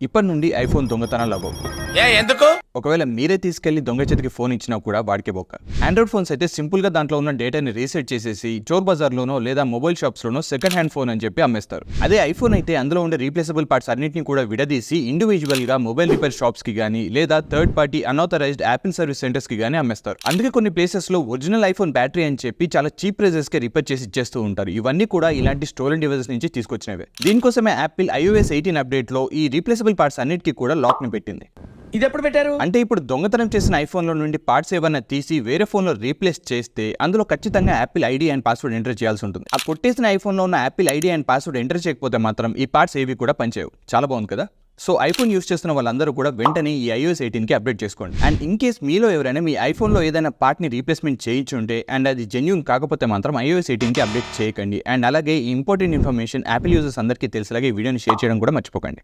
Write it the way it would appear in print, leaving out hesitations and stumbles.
ఇప్పటి నుండి ఐఫోన్ దొంగతనాలు అవ్వవు. ఎందుకు? ఒకవేళ మీరే తీసుకెళ్లి దొంగ చేతికి ఫోన్ ఇచ్చినా కూడా వాడికే బొక్క. ఆండ్రాయిడ్ ఫోన్స్ అయితే సింపుల్ గా దాంట్లో ఉన్న డేటాని రీసెట్ చేసేసి చోర్ బజార్ లోనో లేదా మొబైల్ షాప్స్ లోనో సెకండ్ హ్యాండ్ ఫోన్ అని చెప్పి అమ్మేస్తారు. అదే ఐఫోన్ అయితే అందులో ఉండే రీప్లేసబుల్ పార్ట్స్ అన్నింటినీ కూడా విడదీసి ఇండివిజువల్ గా మొబైల్ రిపేర్ షాప్స్ కి గానీ లేదా third party unauthorised Apple service centres కి గానీ అమ్మేస్తారు. అందుకే కొన్ని ప్లేసెస్ లో ఒరిజినల్ ఐఫోన్ బ్యాటరీ అని చెప్పి చాలా చీప్ ప్రైజెస్ కి రిపేర్ చేసి ఇచ్చేస్తూ ఉంటారు. ఇవన్నీ కూడా ఇలాంటి స్టోలెన్ డివైసెస్ నుంచి తీసుకొచ్చినవే. దీనికోసమే యాపిల్ iOS 18 అప్డేట్ లో ఈ రీప్లేసబుల్ పార్ట్స్ అన్నిటికీ కూడా లాక్ ని పెట్టింది. ఇది ఎప్పుడు పెట్టారు? అంటే ఇప్పుడు దొంగతనం చేసిన ఐఫోన్ లో నుండి పార్ట్స్ ఏవన్నా తీసి వేరే ఫోన్ లో రీప్లేస్ చేస్తే అందులో ఖచ్చితంగా Apple ID and password enter చేయాల్సి ఉంటుంది. ఆ కొట్టేసిన ఐఫోన్ లో ఉన్న Apple ID and password enter చేయకపోతే మాత్రం ఈ పార్ట్స్ ఏవి కూడా పనిచేయవు. చాలా బాగుంది కదా. సో ఐఫోన్ యూస్ చేస్తున్న వాళ్ళందరూ కూడా వెంటనే ఈ iOS 18 కి అప్డేట్ చేసుకోండి. అండ్ ఇన్ కేస్ మీలో ఎవరైనా మీ ఐఫోన్ లో ఏదైనా పార్ట్ ని రీప్లేస్మెంట్ చేయించుంటే అండ్ అది జెన్యూన్ కాకపోతే మాత్రం iOS 18 కి అప్డేట్ చేయకండి. అండ్ అలాగే ఈ ఇంపార్టెంట్ ఇన్ఫర్మేషన్ యాపిల్ యూజర్స్ అందరికీ తెలిసేలాగా ఈ వీడియోని షేర్ చేయడం కూడా మర్చిపోకండి.